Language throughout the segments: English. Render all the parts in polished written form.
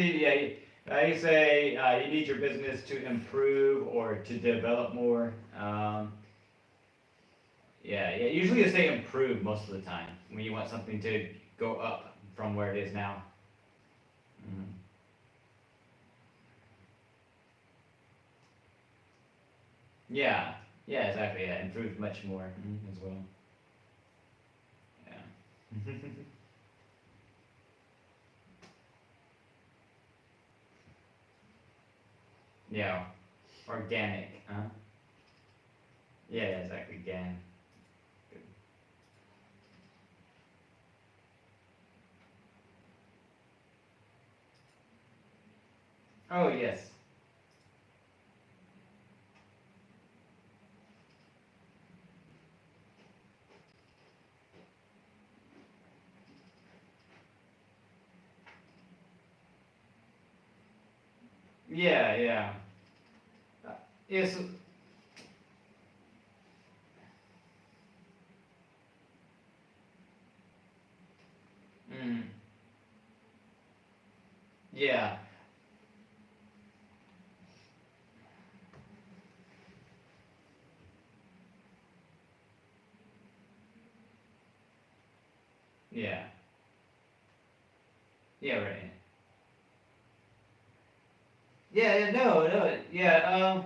Yeah, you say you need your business to improve or to develop more. Yeah. Usually you say improve most of the time when you want something to go up from where it is now. Mhm. Yeah, yeah, exactly. Yeah, improve much more as well. Yeah. Yeah, organic. Yeah, exactly. Gan. Good. Oh yes. Yeah. Yes. Mm, yeah. Yeah. Yeah. Right. No. Yeah.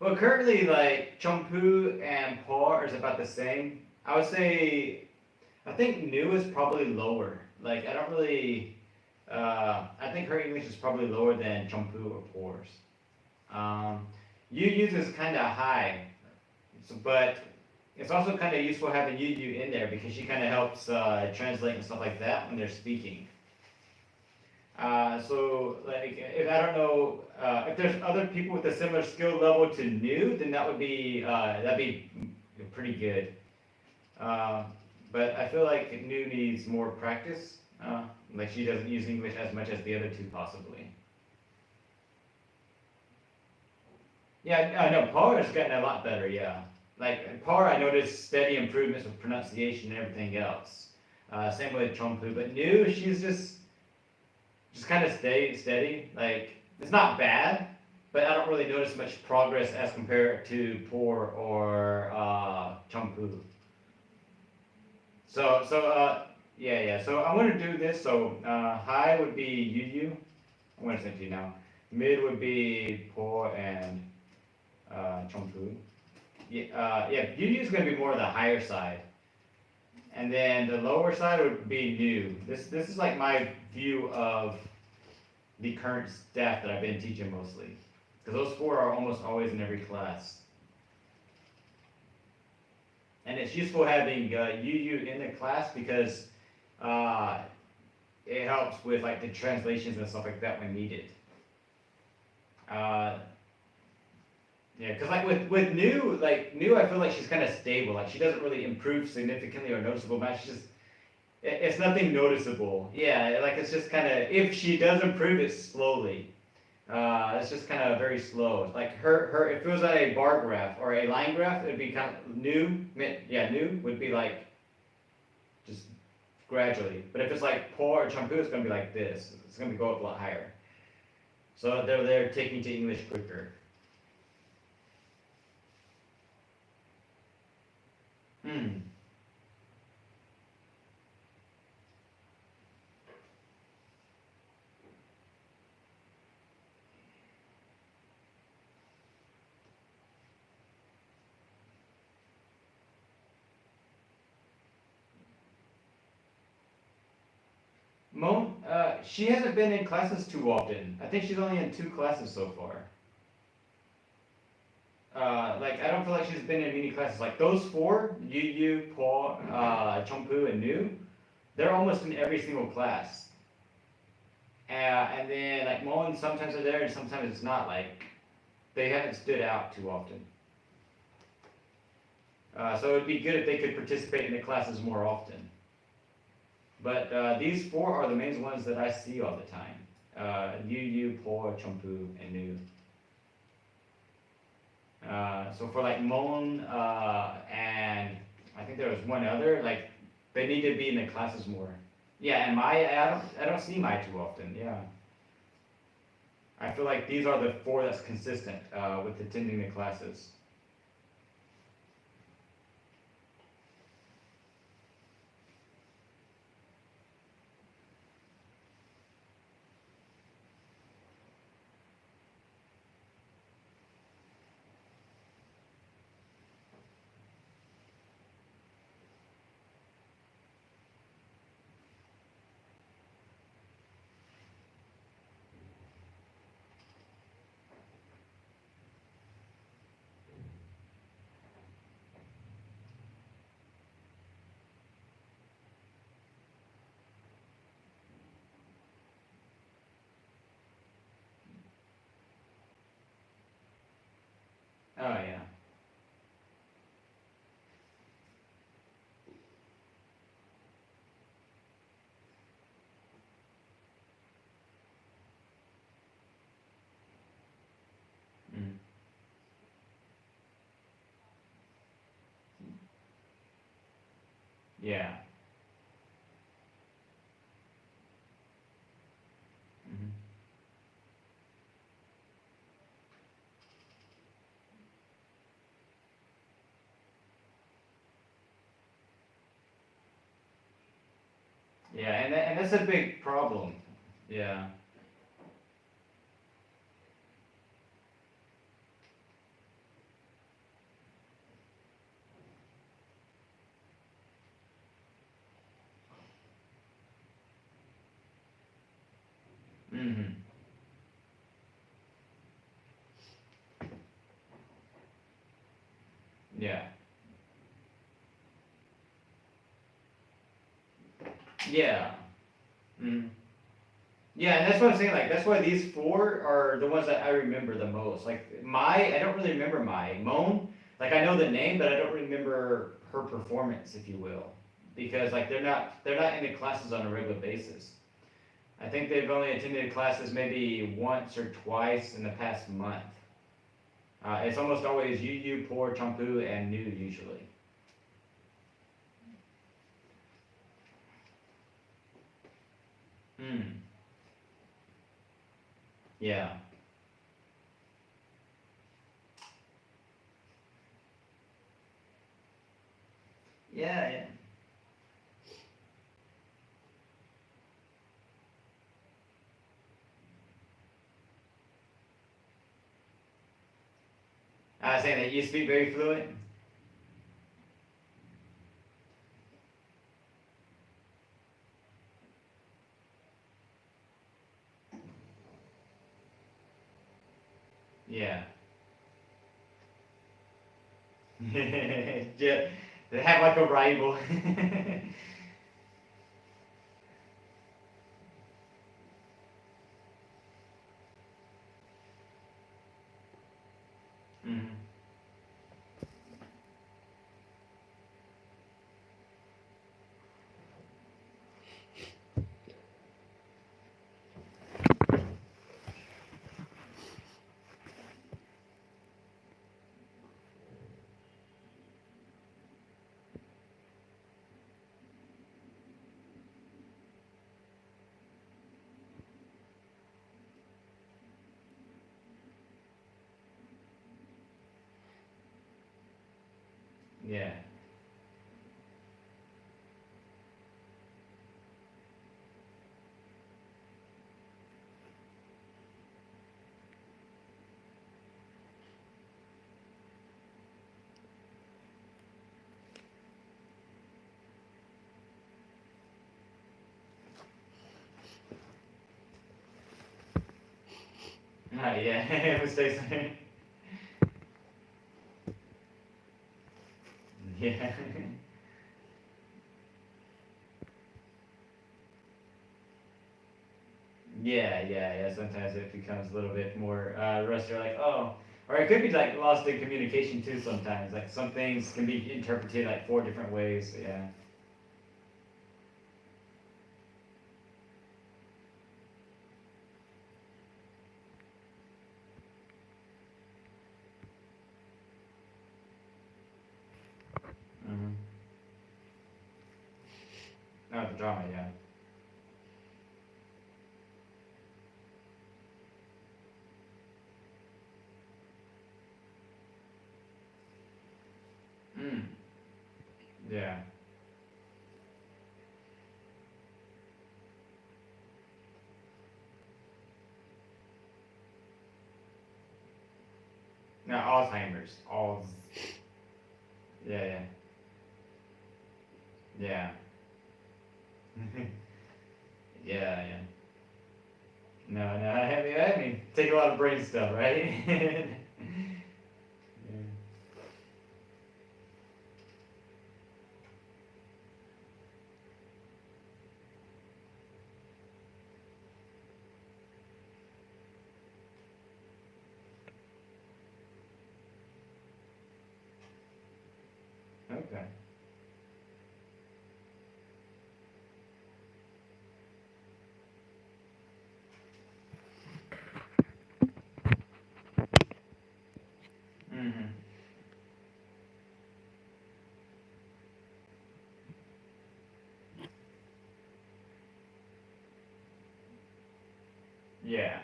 Well, currently, like Chompu and Par is about the same. I would say I think new is probably lower. Like I don't really. I think her English is probably lower than Chompu or Poor's. Um, Yu Yu's is kind of high, but it's also kind of useful having Yu Yu in there because she kind of helps translate and stuff like that when they're speaking. So like if I don't know if there's other people with a similar skill level to new, then that'd be pretty good. Uh, but I feel like new needs more practice. Like she doesn't use English as much as the other two possibly. Yeah, no, Paul has gotten a lot better. Yeah, like Paul, I noticed steady improvements with pronunciation and everything else. Same with Chompu, but new, she's just kind of steady. Like it's not bad, but I don't really notice much progress as compared to Poor or Chompu. Yeah. So I'm gonna do this. So high would be Yu Yu. I'm gonna send it to you now. Mid would be Poor and Chompu. Yeah. Yu Yu is gonna be more of the higher side, and then the lower side would be new. This is like my view of the current staff that I've been teaching mostly, because those four are almost always in every class, and it's useful having UU in the class because uh, it helps with like the translations and stuff like that when needed. Uh, yeah, because like with new, I feel like she's kind of stable. Like she doesn't really improve significantly or noticeable amount. She's just it's nothing noticeable. Yeah, like it's just kind of if she does improve, it's slowly. It's just kind of very slow. Like her, if it was on a bar graph or a line graph, it'd be kind of new. Yeah, new would be like just gradually. But if it's like poor or champu, it's gonna be like this. It's gonna go up a lot higher. So they're taking to English quicker. Hmm. Mon, she hasn't been in classes too often. I think she's only in two classes so far. Like I don't feel like she's been in many classes. Like those four, Yu, Paul, Chompu, and New, they're almost in every single class. And then like Mullen sometimes are there and sometimes it's not. Like they haven't stood out too often. So it'd be good if they could participate in the classes more often. But these four are the main ones that I see all the time. Yu, Po, Chompu, and Nu. So for like Mullen and I think there was one other, like they need to be in the classes more. Yeah, and I don't see Mai too often. Yeah. feel like these are the four that's consistent with attending the classes. Oh yeah. Mm. Yeah. Hmm. Yeah, and that's a big problem. Yeah. Hmm. Yeah. Yeah. Mm. Yeah, and that's what I'm saying. Like, that's why these four are the ones that I remember the most. Like, I don't really remember Moan. Like, I know the name, but I don't remember her performance, if you will, because like they're not in the classes on a regular basis. I think they've only attended classes maybe once or twice in the past month. It's almost always Yu, Poor, Champu, and New usually. Hmm. Yeah. Yeah, yeah. I was saying that you speak very fluent. Yeah. Yeah. They have like a rival. Mhm. Yeah. Yeah. Mistakes. Yeah. Yeah, yeah, yeah. Sometimes it becomes a little bit more rusty. Or like, oh, or it could be like lost in communication too. Sometimes, like some things can be interpreted like four different ways. Yeah. Mm-hmm. Oh, the drama. Yeah. Yeah. No, Alzheimer's. Yeah, yeah, yeah. Yeah, yeah. No, no. I mean, take a lot of brain stuff, right? Yeah. Okay. Hmm. Yeah.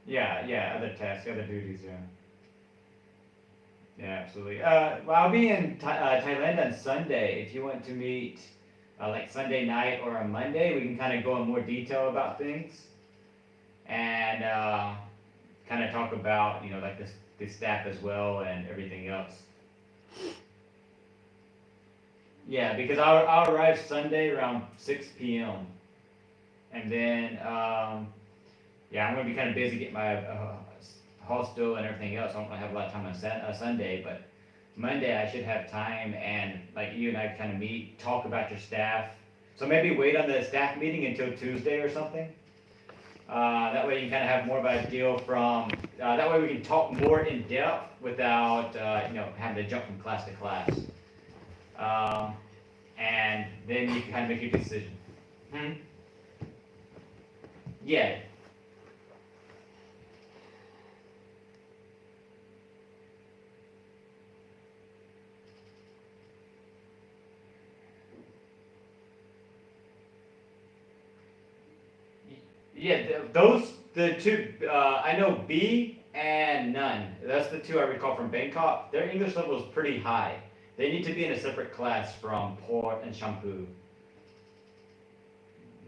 Yeah, yeah. Other tasks, other duties. Yeah. Yeah, absolutely. Well, I'll be in Thailand on Sunday. If you want to meet, like Sunday night or on Monday, we can kind of go in more detail about things and kind of talk about, like the staff as well and everything else. Yeah, because I'll arrive Sunday around 6 p.m. and then yeah, I'm gonna be kind of busy getting my hostel and everything else. I don't really have a lot of time on Sunday, but Monday I should have time and like you and I kind of meet, talk about your staff. So maybe wait on the staff meeting until Tuesday or something. That way you can kind of have more of a deal from. That way we can talk more in depth without having to jump from class to class. Um, and then you can kind of make your decision. Hmm? Yeah, yeah. Those the two. I know B and none. That's the two I recall from Bangkok. Their English level is pretty high. They need to be in a separate class from port and shampoo.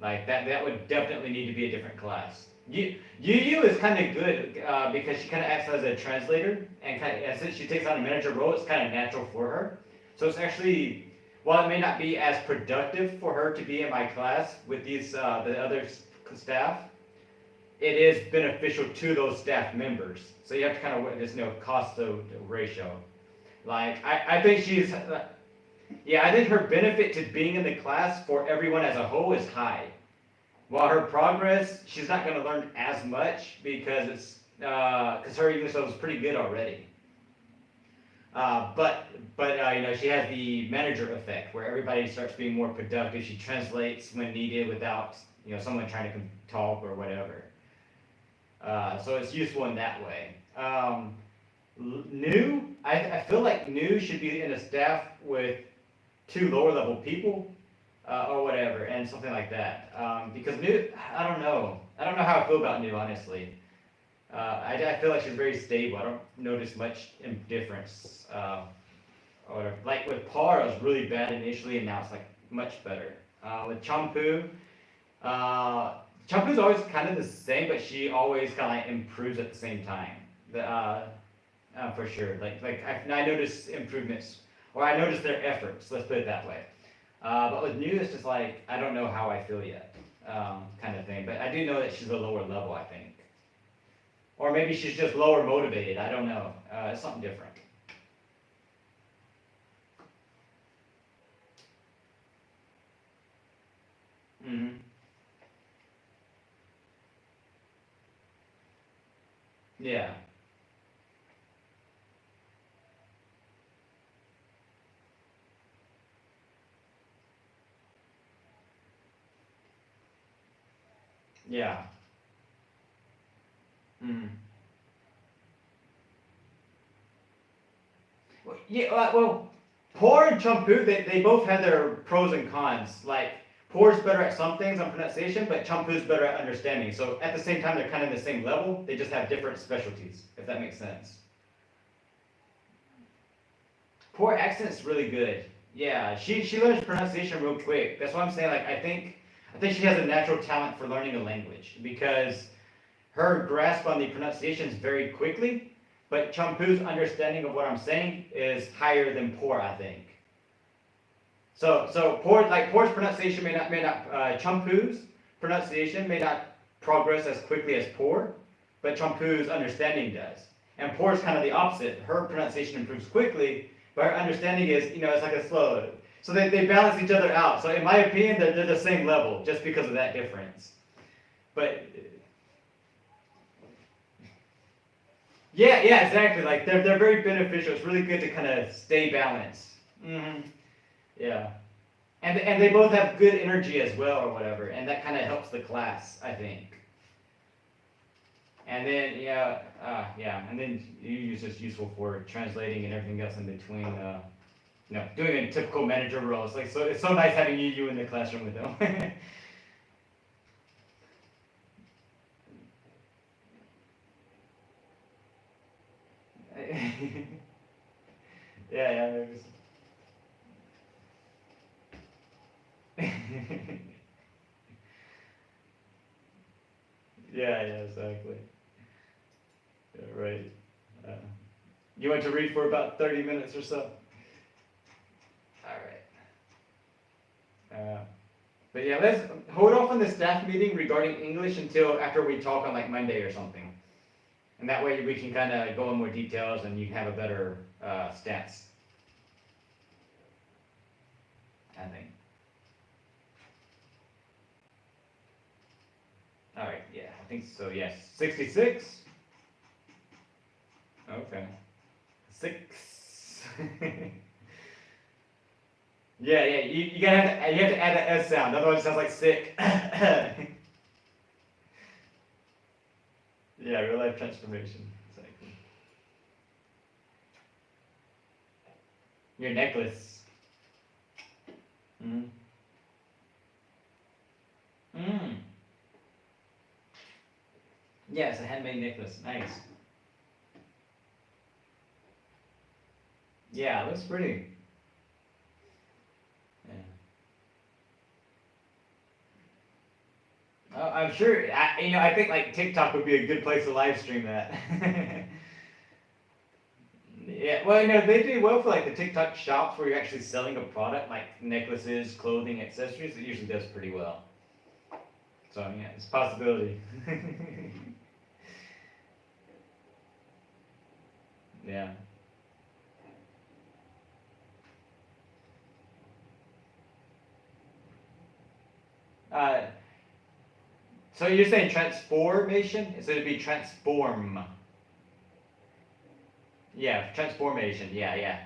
Like that would definitely need to be a different class. Yu is kind of good because she kind of acts as a translator, and since she takes on a manager role, it's kind of natural for her. So it's actually, while it may not be as productive for her to be in my class with the other staff, it is beneficial to those staff members. So you have to kind of just cost the ratio. Like I think she's yeah, I think her benefit to being in the class for everyone as a whole is high. While her progress, she's not going to learn as much because her English level is pretty good already. But she has the manager effect where everybody starts being more productive. She translates when needed without someone trying to talk or whatever. So it's useful in that way. New, I feel like new should be in a staff with two lower level people or whatever, and something like that. Because new, I don't know how I feel about new, honestly. I feel like she's very stable. I don't notice much difference. Or whatever. Like with Par, it was really bad initially, and now it's like much better. With Champu, uh, Champu's always kind of the same, but she always kind of like improves at the same time. For sure. I notice improvements, or I notice their efforts. Let's put it that way. But with new, it's just like I don't know how I feel yet, kind of thing. But I do know that she's a lower level, I think, or maybe she's just lower motivated. I don't know. It's something different. Hmm. Yeah. Yeah. Hmm. Well, Poor and Champu, they both have their pros and cons. Like, Poor's better at some things on pronunciation, but Champu's better at understanding. So at the same time, they're kind of the same level. They just have different specialties, if that makes sense. Poor accent's really good. Yeah, she learns pronunciation real quick. That's why I'm saying like I think she has a natural talent for learning a language because her grasp on the pronunciation is very quickly, but Champu's understanding of what I'm saying is higher than poor, I think. So poor's pronunciation may not Champu's pronunciation may not progress as quickly as poor, but Champu's understanding does. And poor's kind of the opposite. Her pronunciation improves quickly, but her understanding is, it's like a slow. So they balance each other out. So in my opinion, they're the same level just because of that difference. But yeah, exactly. Like they're very beneficial. It's really good to kind of stay balanced. Yeah. And they both have good energy as well or whatever, and that kind of helps the class, I think. And then and then you is just useful for translating and everything else in between. Doing a typical manager role. It's like it's so nice having you in the classroom with them. Yeah, maybe. Yeah, exactly. Yeah, right. Uh, you want to read for about 30 minutes or so? All right. But yeah, let's hold off on the staff meeting regarding English until after we talk on like Monday or something. And that way we can kind of go in more details and you have a better stance, I think. All right, yeah, I think so, yes. 66? Okay. 6. Yeah, you have to add an S sound, otherwise it sounds like sick. Yeah, real life transformation. Exactly. Your necklace. Mm. Mm. Yeah, it's a handmade necklace. Nice. Yeah, it looks pretty. Yeah. Oh, I'm sure. I think like TikTok would be a good place to live stream that. Yeah, well, they do well for like the TikTok shops where you're actually selling a product like necklaces, clothing, accessories. It usually does pretty well. So yeah, it's a possibility. Yeah. Uh, so you're saying transformation? So it'd be transform. Yeah, transformation. Yeah.